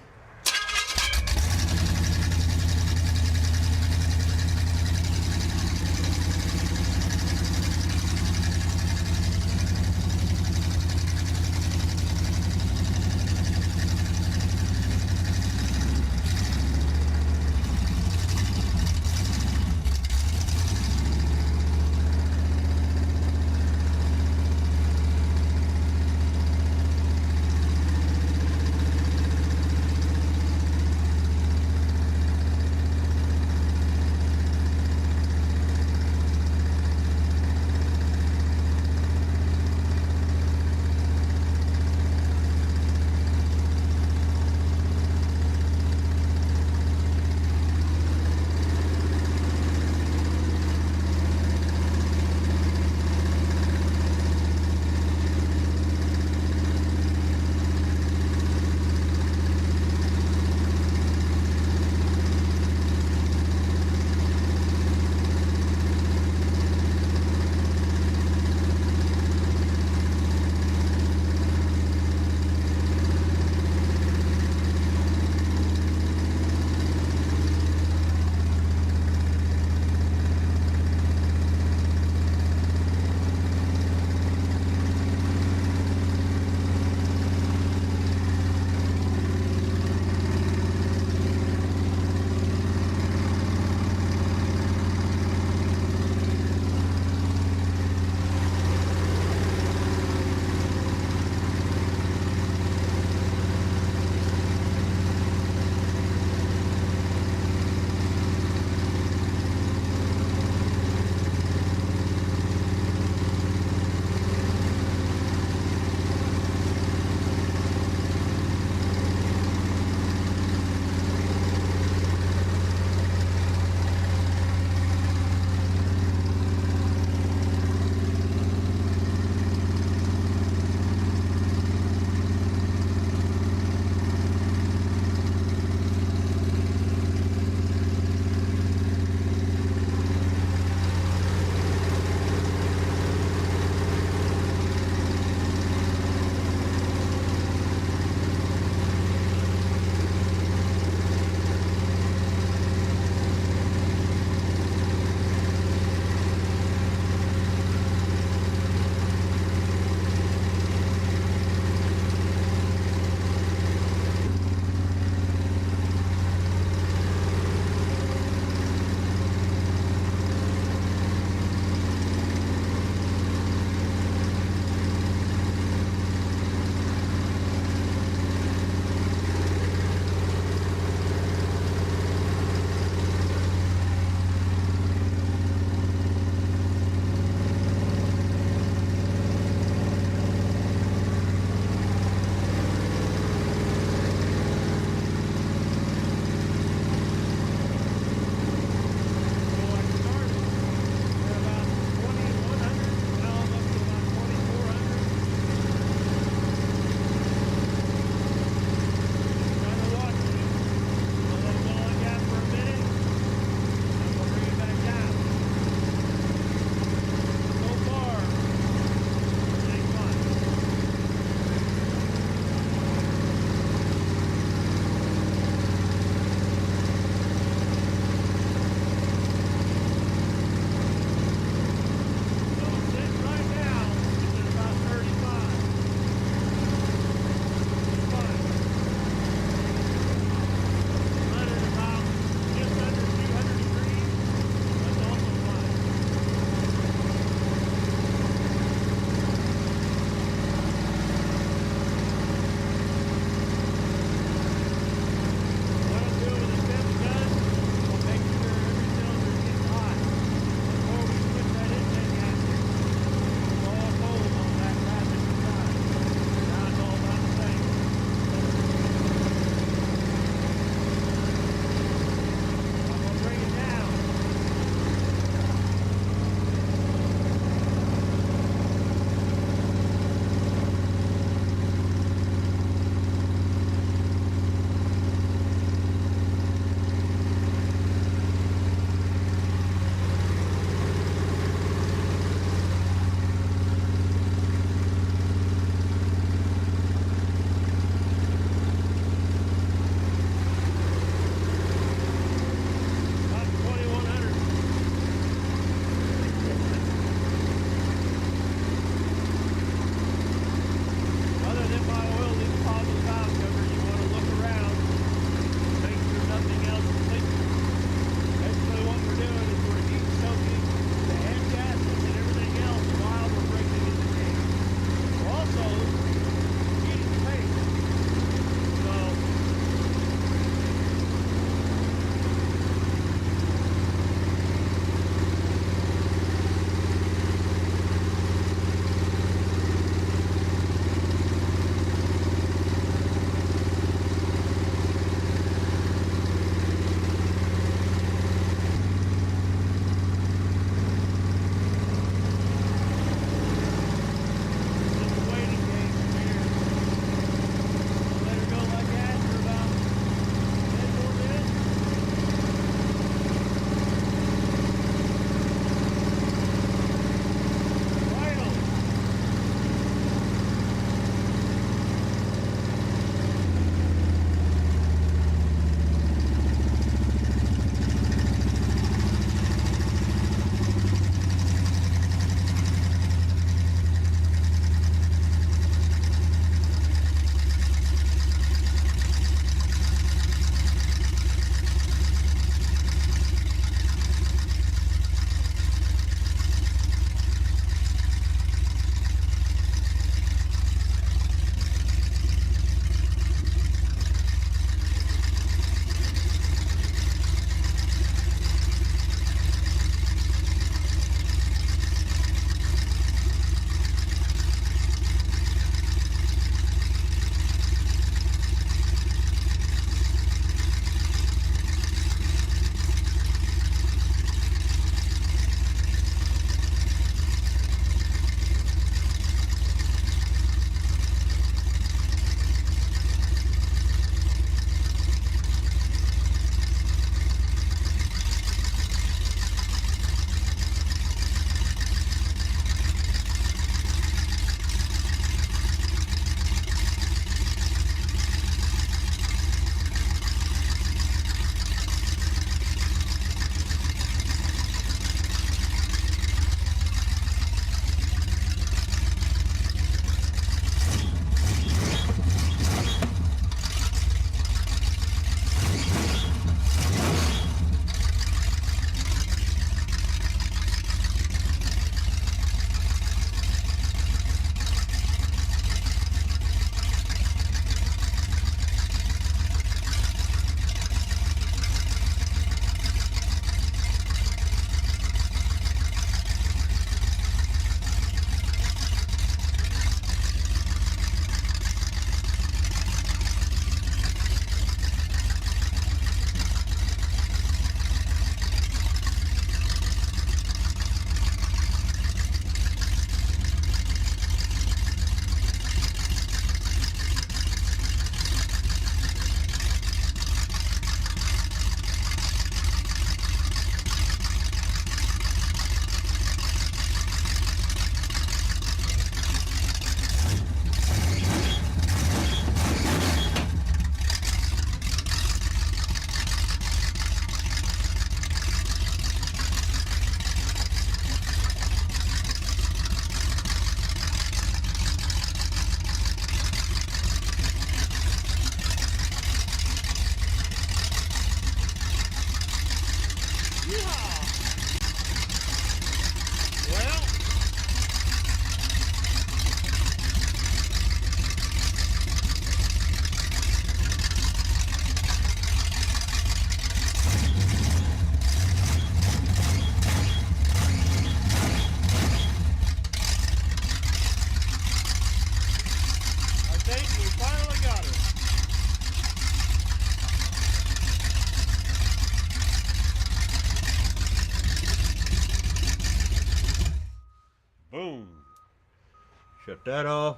that off,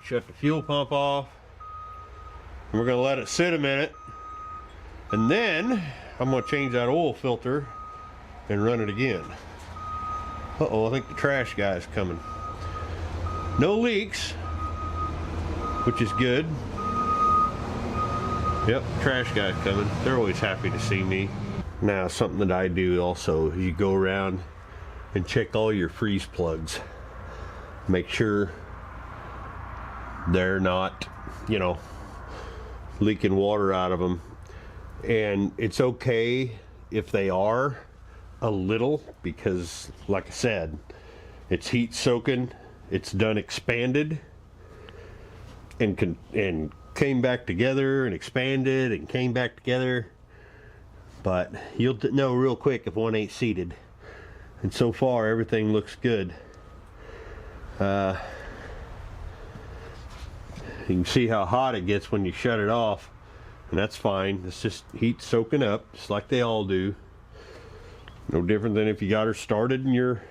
shut the fuel pump off. And we're gonna let it sit a minute. And then I'm gonna change that oil filter and run it again. Uh-oh, I think the trash guy's coming. No leaks, which is good. Yep, trash guy's coming. They're always happy to see me. Now, something that I do also, you go around and check all your freeze plugs. Make sure they're not, you know, leaking water out of them. And it's okay if they are a little, because like I said, it's heat soaking, it's done expanded and came back together and expanded and came back together. But you'll know real quick if one ain't seated. And so far everything looks good. You can see how hot it gets when you shut it off, and that's fine. It's just heat soaking up, just like they all do. No different than if you got her started and you're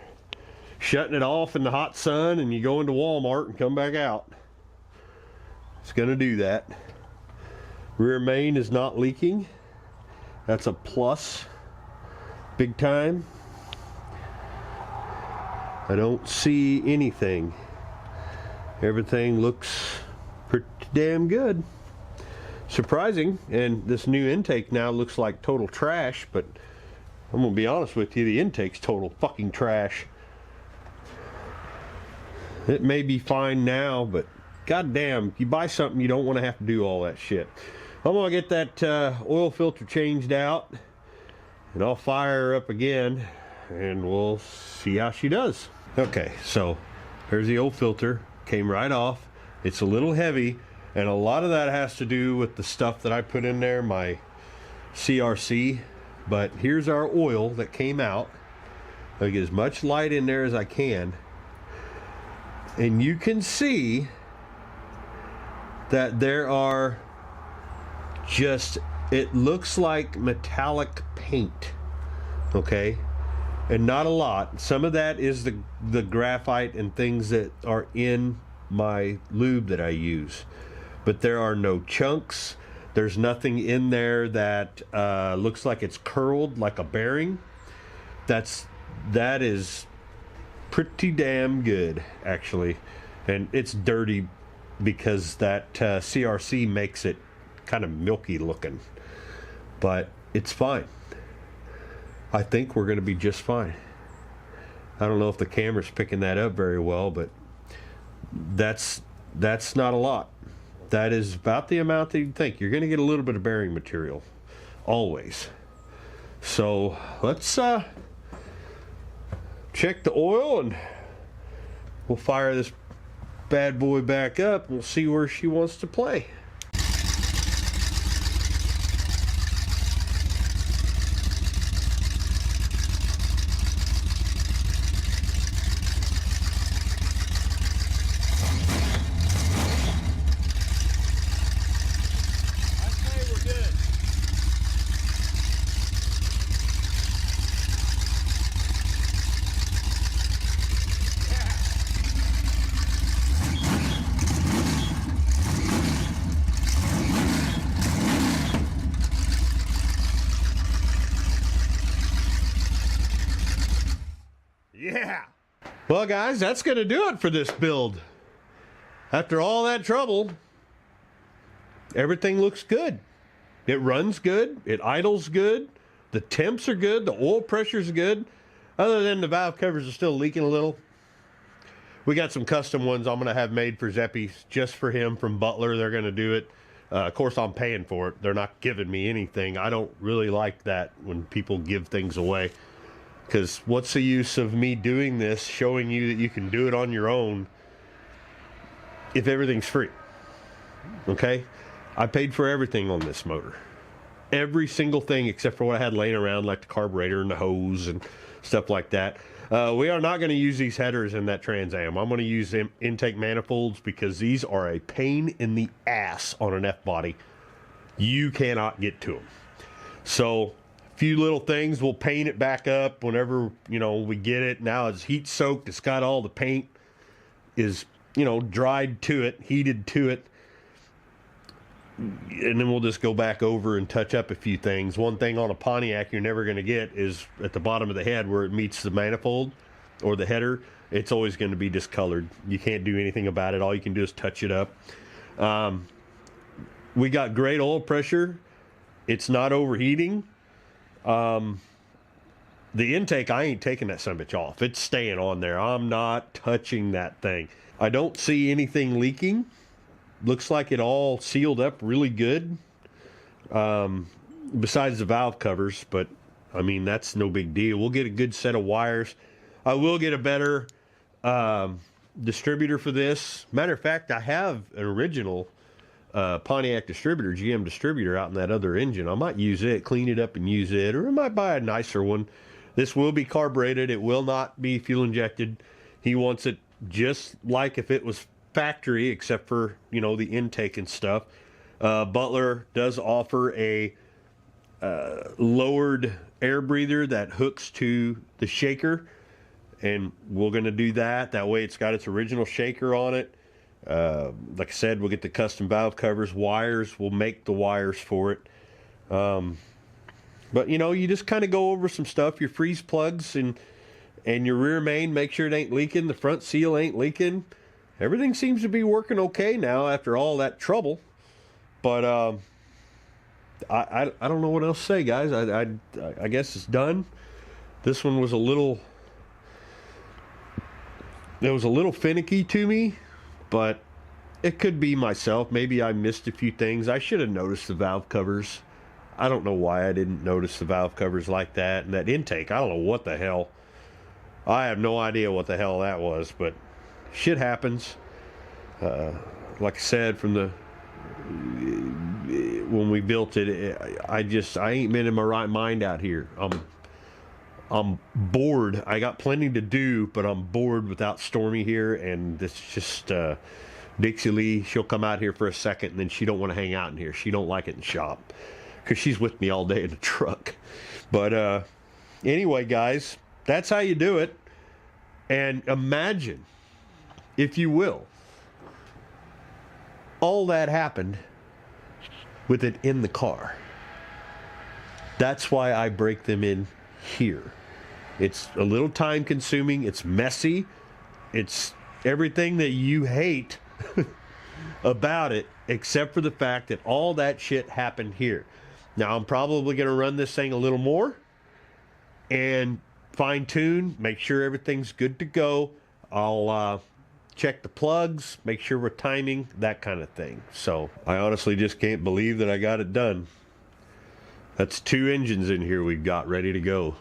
shutting it off in the hot sun and you go into Walmart and come back out. It's gonna do that. Rear main is not leaking. That's a plus, big time. I don't see anything. Everything looks pretty damn good. Surprising, and this new intake now looks like total trash, but I'm gonna be honest with you, the intake's total fucking trash. It may be fine now, but goddamn, you buy something, you don't want to have to do all that shit. I'm gonna get that oil filter changed out, and I'll fire her up again, and we'll see how she does. Okay, so here's the old filter, came right off. It's a little heavy, and a lot of that has to do with the stuff that I put in there, my CRC. But here's our oil that came out. I'll get as much light in there as I can, and you can see that there are just, it looks like metallic paint, okay, and not a lot. Some of that is the graphite and things that are in my lube that I use, but there are no chunks. There's nothing in there that looks like it's curled like a bearing. That is pretty damn good, actually. And it's dirty because that CRC makes it kind of milky looking, but it's fine. I think we're going to be just fine. I don't know if the camera's picking that up very well, but that's not a lot. That is about the amount that you'd think. You're going to get a little bit of bearing material, always. So let's check the oil, and we'll fire this bad boy back up, and we'll see where she wants to play. Yeah. Well, guys, that's going to do it for this build. After all that trouble, everything looks good. It runs good. It idles good. The temps are good. The oil pressure's good. Other than the valve covers are still leaking a little. We got some custom ones I'm going to have made for Zeppy, just for him, from Butler. They're going to do it. Of course, I'm paying for it. They're not giving me anything. I don't really like that when people give things away. Because what's the use of me doing this, showing you that you can do it on your own, if everything's free? Okay? I paid for everything on this motor. Every single thing except for what I had laying around, like the carburetor and the hose and stuff like that. We are not going to use these headers in that Trans Am. I'm going to use them intake manifolds, because these are a pain in the ass on an F-body. You cannot get to them. So few little things, we'll paint it back up whenever, you know, we get it. Now it's heat soaked, it's got all the paint is you know, dried to it, heated to it. And then we'll just go back over and touch up a few things. One thing on a Pontiac you're never going to get is at the bottom of the head where it meets the manifold or the header. It's always going to be discolored. You can't do anything about it. All you can do is touch it up. We got great oil pressure. It's not overheating. The intake, I ain't taking that son of a bitch off. It's staying on there. I'm not touching that thing. I don't see anything leaking. Looks like it all sealed up really good. Besides the valve covers, but I mean, that's no big deal. We'll get a good set of wires. I will get a better distributor for this. Matter of fact, I have an original Pontiac distributor, GM distributor out in that other engine. I might use it, clean it up and use it, or I might buy a nicer one. This will be carbureted. It will not be fuel injected. He wants it just like if it was factory, except for, you know, the intake and stuff. Butler does offer a lowered air breather that hooks to the shaker, and we're going to do that. That way it's got its original shaker on it. Like I said, we'll get the custom valve covers, wires. We'll make the wires for it. But, you know, you just kind of go over some stuff, your freeze plugs and your rear main, make sure it ain't leaking. The front seal ain't leaking. Everything seems to be working okay now after all that trouble. But I don't know what else to say, guys. I guess it's done. This one was a little finicky to me, but it could be myself. Maybe I missed a few things. I should have noticed the valve covers. I don't know why I didn't notice the valve covers like that. And that intake, I don't know what the hell. I have no idea what the hell that was, but shit happens. Like I said, from the when we built it, I ain't been in my right mind out here. I'm bored. I got plenty to do, but I'm bored without Stormy here, and it's just Dixie Lee. She'll come out here for a second, and then she don't want to hang out in here. She don't like it in shop because she's with me all day in the truck. But anyway, guys, that's how you do it. And imagine, if you will, all that happened with it in the car. That's why I break them in here. It's a little time consuming. It's messy. It's everything that you hate about it, except for the fact that all that shit happened here. Now, I'm probably going to run this thing a little more and fine tune, make sure everything's good to go. I'll check the plugs, make sure we're timing, that kind of thing. So I honestly just can't believe that I got it done. That's 2 engines in here we've got ready to go.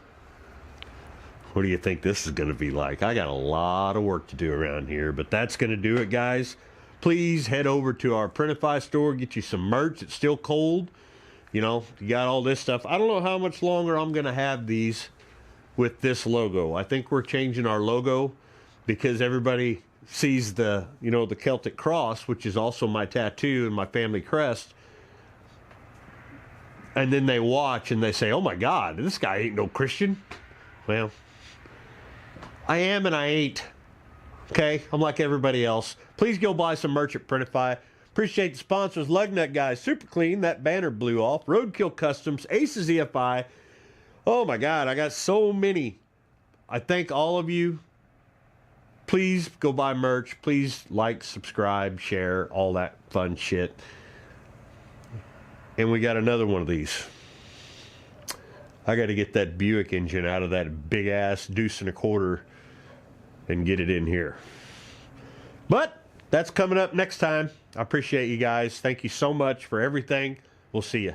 What do you think this is going to be like? I got a lot of work to do around here, but that's going to do it, guys. Please head over to our Printify store, get you some merch. It's still cold. You know, you got all this stuff. I don't know how much longer I'm going to have these with this logo. I think we're changing our logo because everybody sees the, you know, the Celtic cross, which is also my tattoo and my family crest. And then they watch and they say, oh my God, this guy ain't no Christian. Well, I am and I ain't. Okay, I'm like everybody else. Please go buy some merch at Printify. Appreciate the sponsors, Lugnut Guys, Super Clean, that banner blew off, Roadkill Customs, Aces EFI. Oh my God, I got so many. I thank all of you. Please go buy merch. Please like, subscribe, share, all that fun shit. And we got another one of these. I got to get that Buick engine out of that big ass deuce and a quarter and get it in here. But that's coming up next time. I appreciate you guys. Thank you so much for everything. We'll see you.